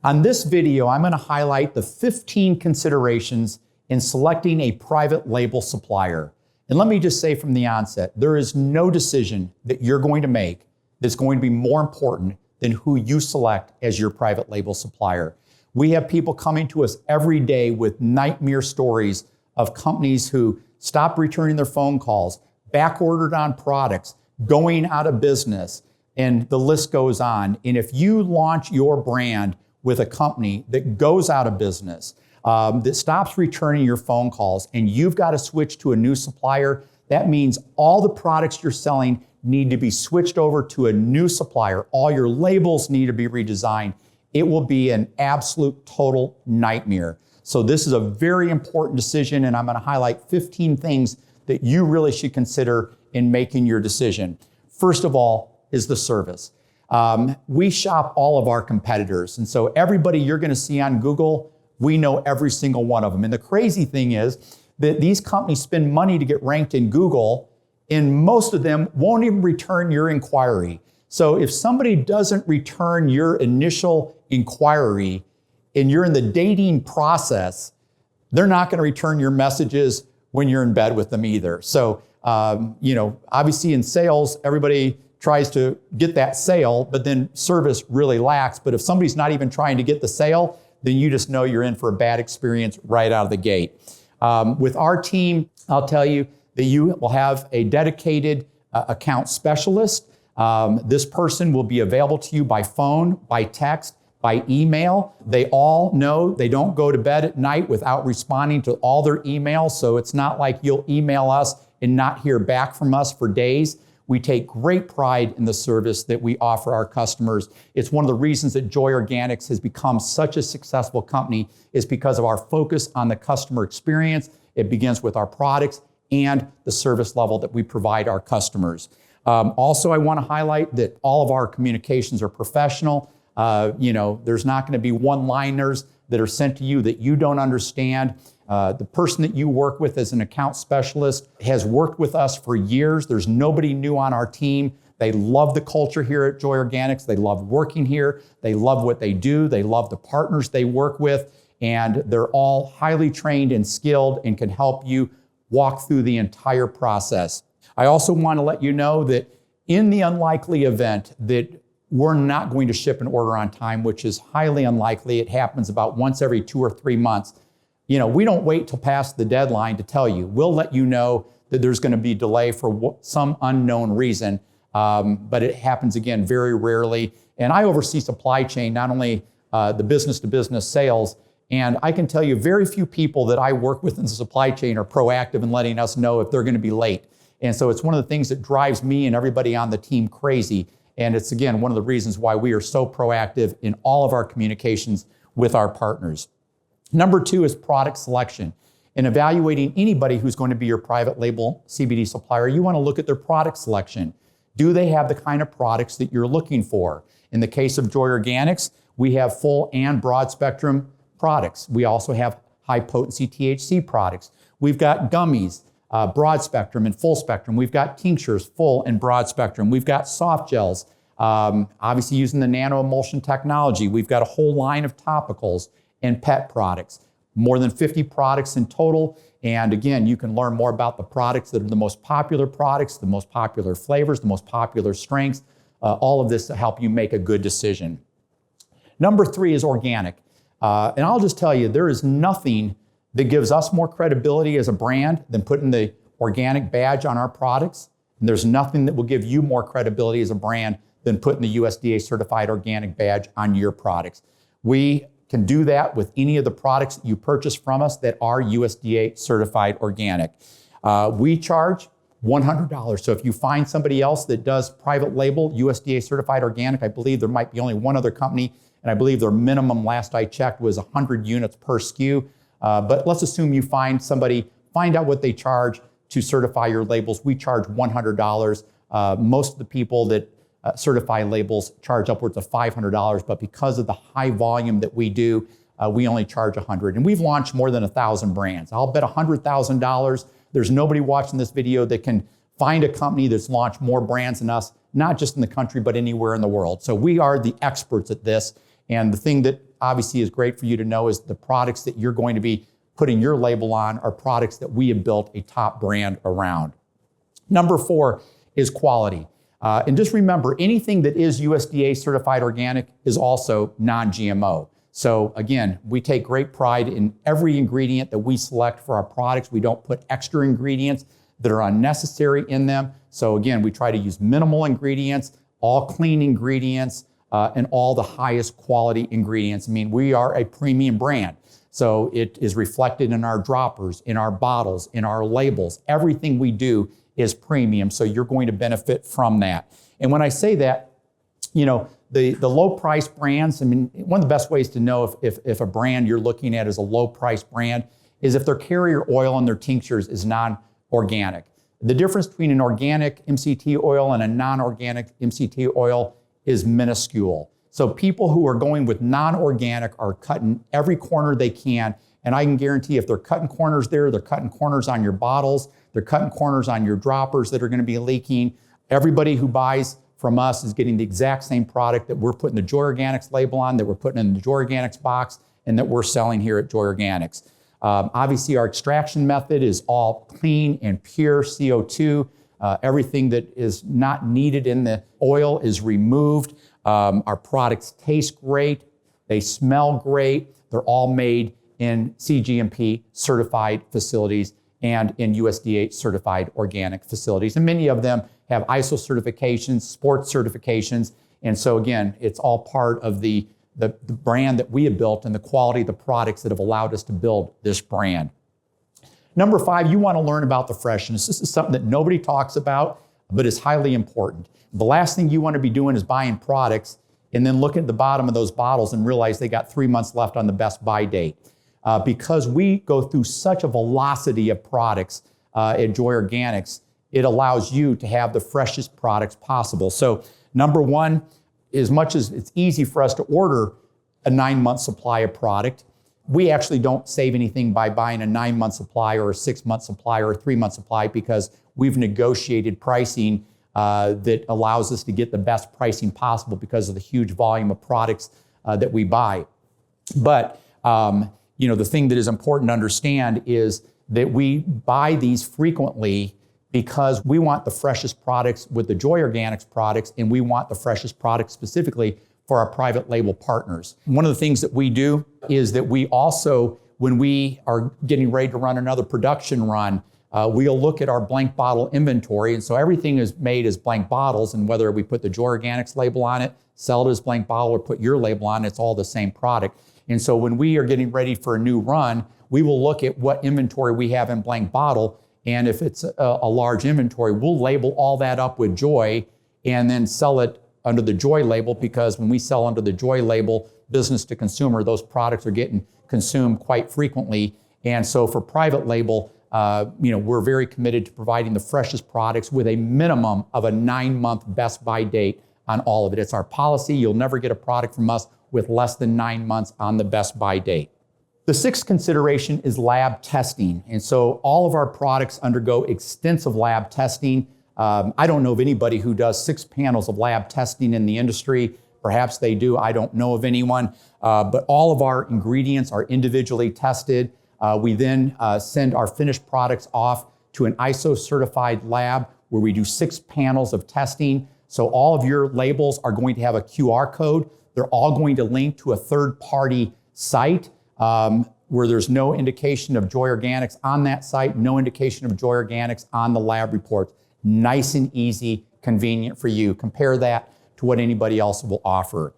On this video, I'm going to highlight the 15 considerations in selecting a private label supplier. And let me just say from the onset, there is no decision that you're going to make that's going to be more important than who you select as your private label supplier. We have people coming to us every day with nightmare stories of companies who stopped returning their phone calls, back ordered on products, going out of business, and the list goes on. And if you launch your brand with a company that goes out of business, that stops returning your phone calls, and you've got to switch to a new supplier, that means all the products you're selling need to be switched over to a new supplier. All your labels need to be redesigned. It will be an absolute total nightmare. So this is a very important decision, and I'm going to highlight 15 things that you really should consider in making your decision. First of all is the service. We shop all of our competitors, and so everybody you're going to see on Google, we know every single one of them. And the crazy thing is that these companies spend money to get ranked in Google, and most of them won't even return your inquiry. So if somebody doesn't return your initial inquiry and you're in the dating process, they're not going to return your messages when you're in bed with them either. So, obviously in sales, everybody tries to get that sale, but then service really lacks. But if somebody's not even trying to get the sale, then you just know you're in for a bad experience right out of the gate. With our team, I'll tell you that you will have a dedicated account specialist. This person will be available to you by phone, by text, by email. They all know they don't go to bed at night without responding to all their emails. So it's not like you'll email us and not hear back from us for days. We take great pride in the service that we offer our customers. It's one of the reasons that Joy Organics has become such a successful company is because of our focus on the customer experience. It begins with our products and the service level that we provide our customers. Also, I want to highlight that all of our communications are professional. There's not going to be one-liners that are sent to you that you don't understand. The person that you work with as an account specialist has worked with us for years. There's nobody new on our team. They love the culture here at Joy Organics. They love working here. They love what they do. They love the partners they work with. And they're all highly trained and skilled and can help you walk through the entire process. I also want to let you know that in the unlikely event that we're not going to ship an order on time, which is highly unlikely, it happens about once every 2 or 3 months, we don't wait till past the deadline to tell you. We'll let you know that there's going to be delay for some unknown reason, but it happens again very rarely. And I oversee supply chain, not only the business-to-business sales, and I can tell you very few people that I work with in the supply chain are proactive in letting us know if they're going to be late. And so it's one of the things that drives me and everybody on the team crazy. And it's, again, one of the reasons why we are so proactive in all of our communications with our partners. Number 2 is product selection. In evaluating anybody who's going to be your private label CBD supplier, you want to look at their product selection. Do they have the kind of products that you're looking for? In the case of Joy Organics, we have full and broad spectrum products. We also have high potency THC products. We've got gummies, broad spectrum and full spectrum. We've got tinctures, full and broad spectrum. We've got soft gels, obviously using the nano emulsion technology. We've got a whole line of topicals and pet products, more than 50 products in total. And again, you can learn more about the products that are the most popular products, the most popular flavors, the most popular strengths, all of this to help you make a good decision. Number 3 is organic. And I'll just tell you, there is nothing that gives us more credibility as a brand than putting the organic badge on our products. And there's nothing that will give you more credibility as a brand than putting the USDA-Certified Organic badge on your products. We can do that with any of the products that you purchase from us that are USDA-Certified Organic. We charge $100. So if you find somebody else that does private label USDA-Certified Organic, I believe there might be only one other company, and I believe their minimum, last I checked, was 100 units per SKU. But let's assume you find somebody, find out what they charge to certify your labels. We charge $100. Most of the people that certify labels charge upwards of $500, but because of the high volume that we do, we only charge $100. And we've launched more than 1,000 brands. I'll bet $100,000 there's nobody watching this video that can find a company that's launched more brands than us, not just in the country, but anywhere in the world. So we are the experts at this. And the thing that obviously is great for you to know is the products that you're going to be putting your label on are products that we have built a top brand around. Number 4 is quality. And just remember, anything that is USDA certified organic is also non-GMO. So again, we take great pride in every ingredient that we select for our products. We don't put extra ingredients that are unnecessary in them. So again, we try to use minimal ingredients, all clean ingredients, and all the highest quality ingredients. I mean, we are a premium brand. So it is reflected in our droppers, in our bottles, in our labels. Everything we do is premium, so you're going to benefit from that. And when I say that, you know, the low price brands, I mean, one of the best ways to know if a brand you're looking at is a low price brand is if their carrier oil and their tinctures is non-organic. The difference between an organic MCT oil and a non-organic MCT oil is minuscule. So people who are going with non-organic are cutting every corner they can. And I can guarantee if they're cutting corners there, they're cutting corners on your bottles, they're cutting corners on your droppers that are going to be leaking. Everybody who buys from us is getting the exact same product that we're putting the Joy Organics label on, that we're putting in the Joy Organics box, and that we're selling here at Joy Organics. Obviously, our extraction method is all clean and pure CO2. Everything that is not needed in the oil is removed. Our products taste great. They smell great. They're all made in CGMP certified facilities and in USDA certified organic facilities. And many of them have ISO certifications, sports certifications. And so again, it's all part of the brand that we have built and the quality of the products that have allowed us to build this brand. Number 5, you want to learn about the freshness. This is something that nobody talks about, but is highly important. The last thing you want to be doing is buying products and then look at the bottom of those bottles and realize they got 3 months left on the best buy date. Because we go through such a velocity of products at Joy Organics, it allows you to have the freshest products possible. So number 1, as much as it's easy for us to order a 9-month supply of product, we actually don't save anything by buying a 9-month supply or a 6-month supply or a 3-month supply because we've negotiated pricing that allows us to get the best pricing possible because of the huge volume of products that we buy. But you know, the thing that is important to understand is that we buy these frequently because we want the freshest products with the Joy Organics products, and we want the freshest products specifically for our private label partners. One of the things that we do is that we also, when we are getting ready to run another production run, we'll look at our blank bottle inventory. And so everything is made as blank bottles, and whether we put the Joy Organics label on it, sell it as blank bottle, or put your label on it, it's all the same product. And so when we are getting ready for a new run, we will look at what inventory we have in blank bottle. And if it's a large inventory, we'll label all that up with Joy and then sell it under the Joy label, because when we sell under the Joy label, business to consumer, those products are getting consumed quite frequently. And so for private label, you know, we're very committed to providing the freshest products with a minimum of a 9-month best buy date on all of it. It's our policy. You'll never get a product from us with less than 9 months on the best buy date. The 6th consideration is lab testing. And so all of our products undergo extensive lab testing. I don't know of anybody who does 6 panels of lab testing in the industry. Perhaps they do. I don't know of anyone. But all of our ingredients are individually tested. We then send our finished products off to an ISO certified lab where we do 6 panels of testing. So all of your labels are going to have a QR code. They're all going to link to a third-party site where there's no indication of Joy Organics on that site, no indication of Joy Organics on the lab reports. Nice and easy, convenient for you. Compare that to what anybody else will offer.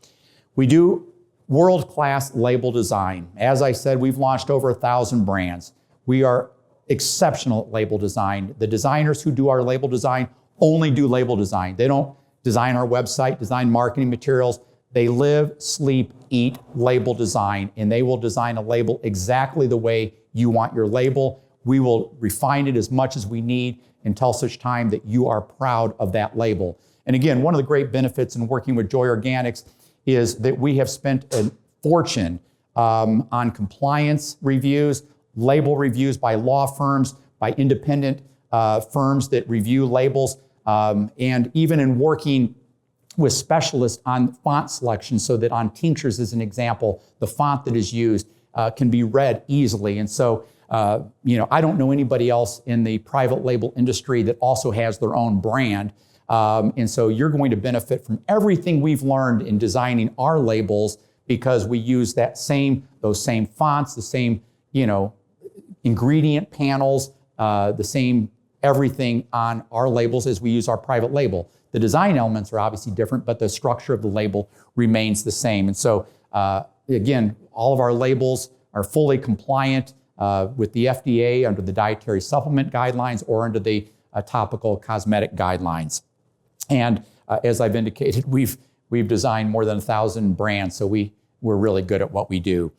We do world-class label design. As I said, we've launched over 1,000 brands. We are exceptional at label design. The designers who do our label design only do label design. They don't design our website, design marketing materials. They live, sleep, eat label design, and they will design a label exactly the way you want your label. We will refine it as much as we need until such time that you are proud of that label. And again, one of the great benefits in working with Joy Organics is that we have spent a fortune on compliance reviews, label reviews by law firms, by independent firms that review labels, and even in working with specialists on font selection so that on tinctures, as an example, the font that is used can be read easily. And so, I don't know anybody else in the private label industry that also has their own brand. And so you're going to benefit from everything we've learned in designing our labels because we use those same fonts, the same, ingredient panels, the same everything on our labels as we use our private label. The design elements are obviously different, but the structure of the label remains the same. And so, again, all of our labels are fully compliant with the FDA under the dietary supplement guidelines or under the topical cosmetic guidelines. And as I've indicated, we've designed more than 1,000 brands, so we're really good at what we do.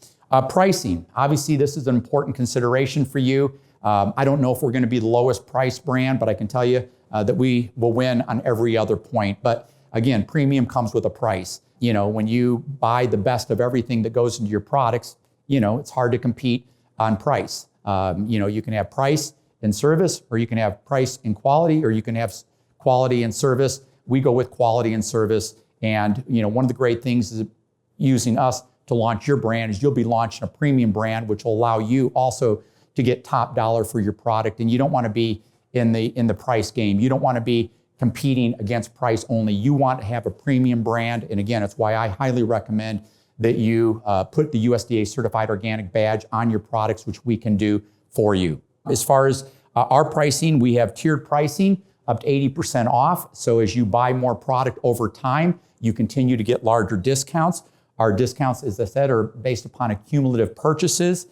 Pricing, obviously this is an important consideration for you. I don't know if we're going to be the lowest price brand, but I can tell you that we will win on every other point. But again, premium comes with a price. When you buy the best of everything that goes into your products, it's hard to compete on price. You can have price and service, or you can have price and quality, or you can have quality and service. We go with quality and service. And one of the great things is using us to launch your brand is you'll be launching a premium brand, which will allow you also to get top dollar for your product. And you don't want to be in the price game. You don't want to be competing against price only. You want to have a premium brand. And again, it's why I highly recommend that you put the USDA-Certified Organic badge on your products, which we can do for you. As far as our pricing, we have tiered pricing up to 80% off. So as you buy more product over time, you continue to get larger discounts. Our discounts, as I said, are based upon accumulative purchases.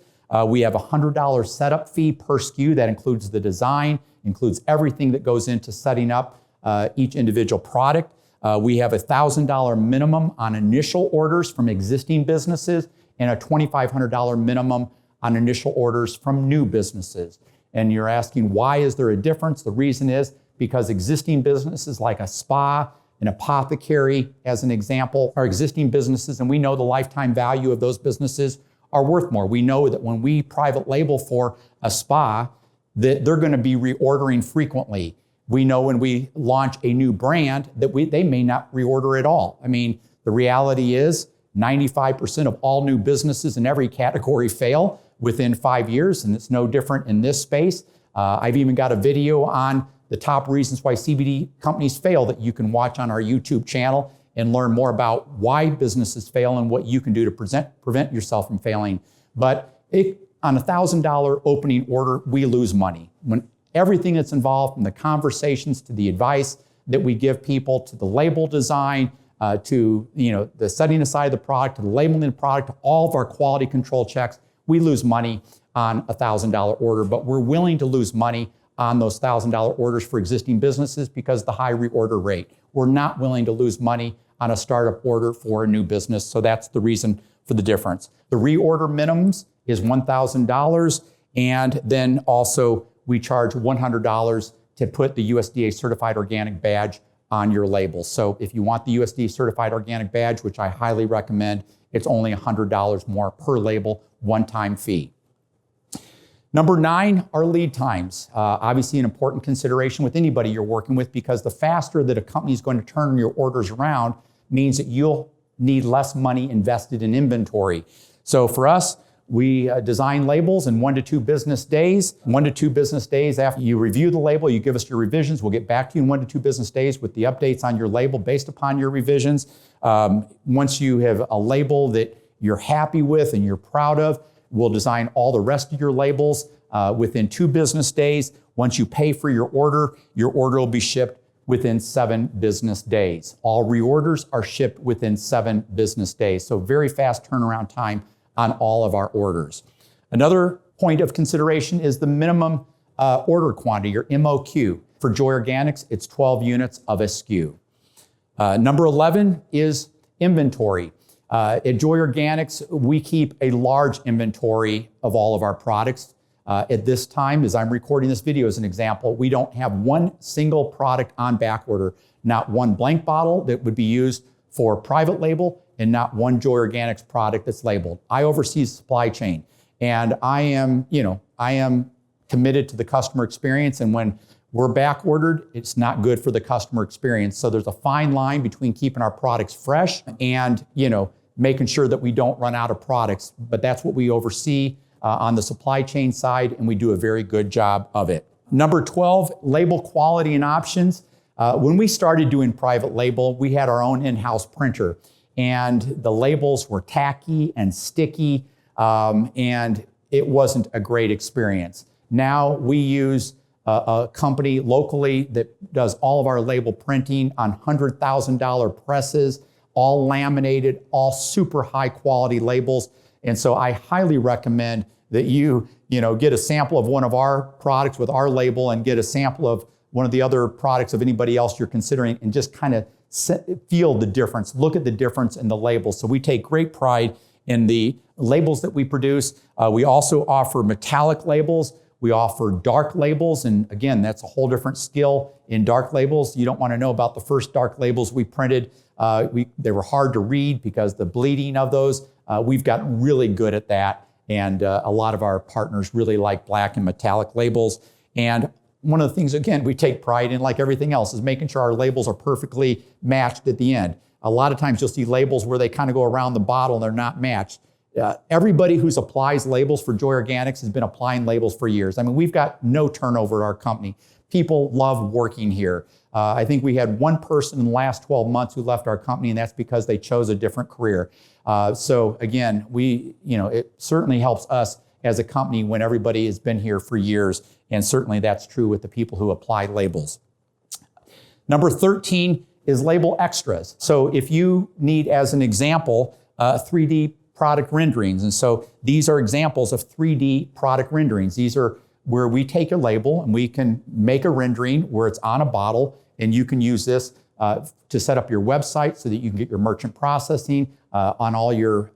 We have a $100 setup fee per SKU. That includes the design, includes everything that goes into setting up each individual product. We have a $1,000 minimum on initial orders from existing businesses and a $2,500 minimum on initial orders from new businesses. And you're asking, why is there a difference? The reason is because existing businesses like a spa, an apothecary, as an example, are existing businesses, and we know the lifetime value of those businesses are worth more. We know that when we private label for a spa, that they're going to be reordering frequently. We know when we launch a new brand that they may not reorder at all. I mean, the reality is 95% of all new businesses in every category fail within 5 years, and it's no different in this space. I've even got a video on the top reasons why CBD companies fail that you can watch on our YouTube channel and learn more about why businesses fail and what you can do to prevent yourself from failing. But on a $1,000 opening order, we lose money. When everything that's involved, from the conversations to the advice that we give people, to the label design, to the setting aside of the product, to the labeling of the product, to all of our quality control checks, we lose money on a $1,000 order. But we're willing to lose money on those $1,000 orders for existing businesses because of the high reorder rate. We're not willing to lose money on a startup order for a new business, so that's the reason for the difference. The reorder minimums is $1,000, and then also we charge $100 to put the USDA Certified Organic badge on your label. So if you want the USDA Certified Organic badge, which I highly recommend, it's only $100 more per label, one-time fee. Number 9 are lead times. Obviously an important consideration with anybody you're working with, because the faster that a company is going to turn your orders around means that you'll need less money invested in inventory. So for us, we design labels in 1 to 2 business days. 1 to 2 business days after you review the label, you give us your revisions. We'll get back to you in 1 to 2 business days with the updates on your label based upon your revisions. Once you have a label that you're happy with and you're proud of, we'll design all the rest of your labels within 2 business days. Once you pay for your order will be shipped within 7 business days. All reorders are shipped within 7 business days. So very fast turnaround time on all of our orders. Another point of consideration is the minimum order quantity, or MOQ. For Joy Organics, it's 12 units of a SKU. Number 11 is inventory. At Joy Organics, we keep a large inventory of all of our products. At this time, as I'm recording this video as an example, we don't have one single product on back order, not one blank bottle that would be used for private label, and not one Joy Organics product that's labeled. I oversee the supply chain, and I am committed to the customer experience. And when we're back ordered, it's not good for the customer experience. So there's a fine line between keeping our products fresh and, making sure that we don't run out of products. But that's what we oversee on the supply chain side, and we do a very good job of it. Number 12, label quality and options. When we started doing private label, we had our own in-house printer, and the labels were tacky and sticky, and it wasn't a great experience. Now we use a company locally that does all of our label printing on $100,000 presses, all laminated, all super high quality labels. And so I highly recommend that you get a sample of one of our products with our label and get a sample of one of the other products of anybody else you're considering, and just kind of feel the difference, look at the difference in the labels. So we take great pride in the labels that we produce. We also offer metallic labels. We offer dark labels, and again, that's a whole different skill in dark labels. You don't want to know about the first dark labels we printed. They were hard to read because the bleeding of those. We've gotten really good at that, and a lot of our partners really like black and metallic labels. And one of the things, again, we take pride in, like everything else, is making sure our labels are perfectly matched at the end. A lot of times you'll see labels where they kind of go around the bottle and they're not matched. Everybody who applies labels for Joy Organics has been applying labels for years. I mean, we've got no turnover at our company. People love working here. I think we had one person in the last 12 months who left our company, and that's because they chose a different career. So again, it certainly helps us as a company when everybody has been here for years, and certainly that's true with the people who apply labels. Number 13 is label extras. So if you need, as an example, 3D product renderings. And so these are examples of 3D product renderings. These are where we take a label and we can make a rendering where it's on a bottle, and you can use this to set up your website so that you can get your merchant processing on all your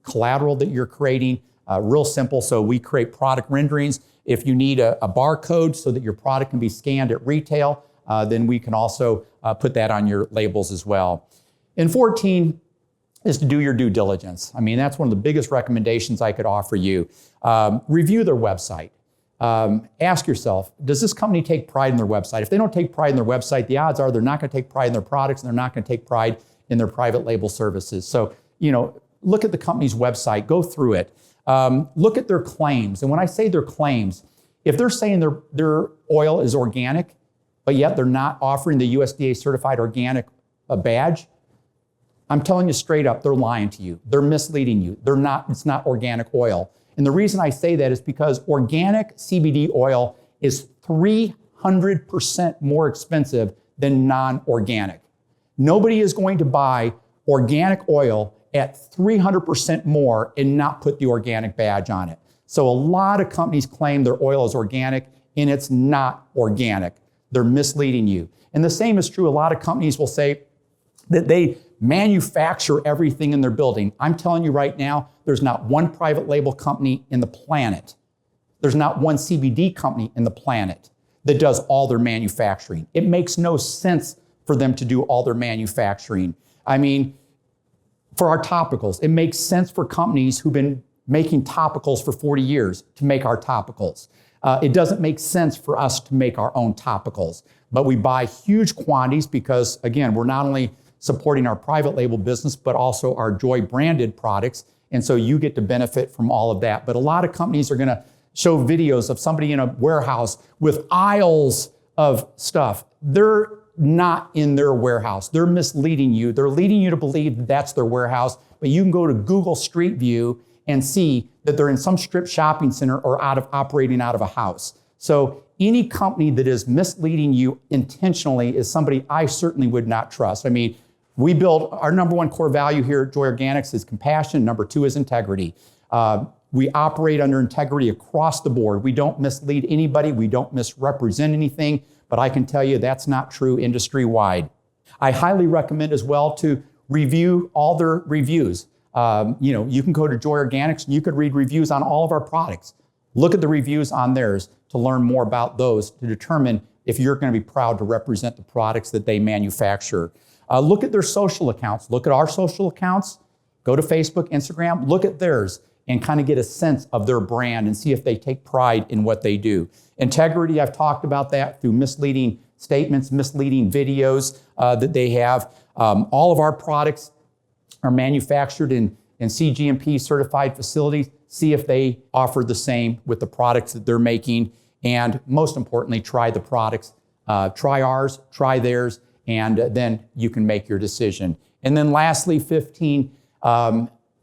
collateral that you're creating. Real simple. So we create product renderings. If you need a barcode so that your product can be scanned at retail, then we can also put that on your labels as well. And 14 is to do your due diligence. I mean, that's one of the biggest recommendations I could offer you. Review their website. Ask yourself, does this company take pride in their website? If they don't take pride in their website, the odds are they're not going to take pride in their products, and they're not going to take pride in their private label services. So, look at the company's website, go through it. Look at their claims. And when I say their claims, if they're saying their oil is organic, but yet they're not offering the USDA-Certified Organic badge, I'm telling you straight up, they're lying to you. They're misleading you. It's not organic oil. And the reason I say that is because organic CBD oil is 300% more expensive than non-organic. Nobody is going to buy organic oil at 300% more and not put the organic badge on it. So a lot of companies claim their oil is organic, and it's not organic. They're misleading you. And the same is true. A lot of companies will say that they manufacture everything in their building. I'm telling you right now, there's not one private label company in the planet. There's not one CBD company in the planet that does all their manufacturing. It makes no sense for them to do all their manufacturing. I mean, for our topicals, it makes sense for companies who've been making topicals for 40 years to make our topicals. It doesn't make sense for us to make our own topicals, but we buy huge quantities because, again, we're not only supporting our private label business, but also our Joy branded products. And so you get to benefit from all of that. But a lot of companies are going to show videos of somebody in a warehouse with aisles of stuff. They're not in their warehouse. They're misleading you. They're leading you to believe that that's their warehouse. But you can go to Google Street View and see that they're in some strip shopping center or operating out of a house. So any company that is misleading you intentionally is somebody I certainly would not trust. I mean, we build, our number one core value here at Joy Organics is compassion. Number two is integrity. We operate under integrity across the board. We don't mislead anybody. We don't misrepresent anything. But I can tell you that's not true industry-wide. I highly recommend as well to review all their reviews. You can go to Joy Organics and you could read reviews on all of our products. Look at the reviews on theirs to learn more about those to determine if you're going to be proud to represent the products that they manufacture. Look at their social accounts. Look at our social accounts. Go to Facebook, Instagram, look at theirs. and kind of get a sense of their brand and see if they take pride in what they do. Integrity, I've talked about that through misleading statements, misleading videos that they have. All of our products are manufactured in CGMP certified facilities. See if they offer the same with the products that they're making. And most importantly, try the products. Try ours, try theirs, and then you can make your decision. And then lastly, 15,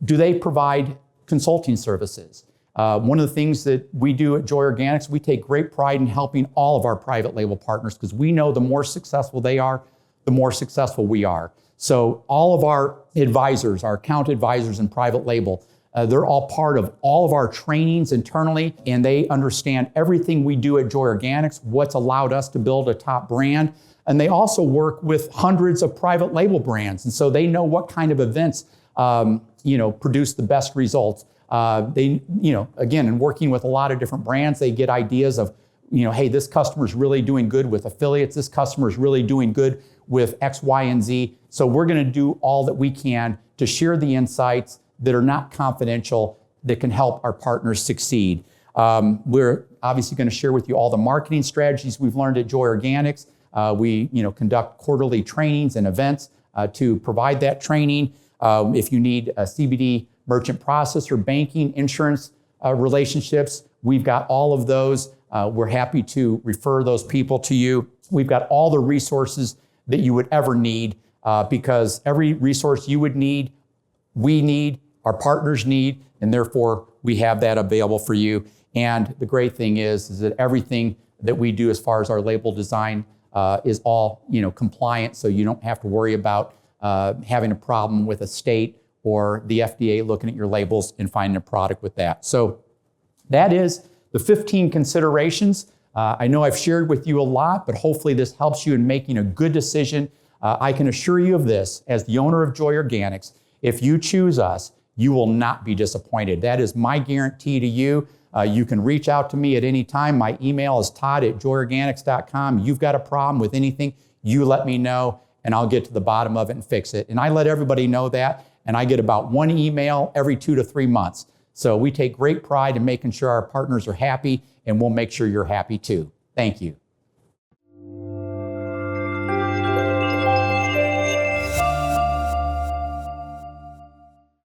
do they provide consulting services? One of the things that we do at Joy Organics, we take great pride in helping all of our private label partners because we know the more successful they are, the more successful we are. So all of our advisors, our account advisors and private label, they're all part of all of our trainings internally, and they understand everything we do at Joy Organics, what's allowed us to build a top brand. And they also work with hundreds of private label brands. And so they know what kind of events, produce the best results. Again, in working with a lot of different brands, they get ideas of, hey, this customer is really doing good with affiliates. This customer is really doing good with X, Y, and Z. So we're going to do all that we can to share the insights that are not confidential that can help our partners succeed. We're obviously going to share with you all the marketing strategies we've learned at Joy Organics. We conduct quarterly trainings and events to provide that training. If you need a CBD merchant processor, banking, insurance relationships, we've got all of those. We're happy to refer those people to you. We've got all the resources that you would ever need because every resource you would need, we need, our partners need, and therefore we have that available for you. And the great thing is that everything that we do as far as our label design is all compliant, so you don't have to worry about having a problem with a state or the FDA looking at your labels and finding a product with that. So that is the 15 considerations. I know I've shared with you a lot, but hopefully this helps you in making a good decision. I can assure you of this, as the owner of Joy Organics, if you choose us, you will not be disappointed. That is my guarantee to you. You can reach out to me at any time. My email is todd@joyorganics.com. You've got a problem with anything, you let me know, and I'll get to the bottom of it and fix it. And I let everybody know that, and I get about one email every 2 to 3 months. So we take great pride in making sure our partners are happy, and we'll make sure you're happy too. Thank you.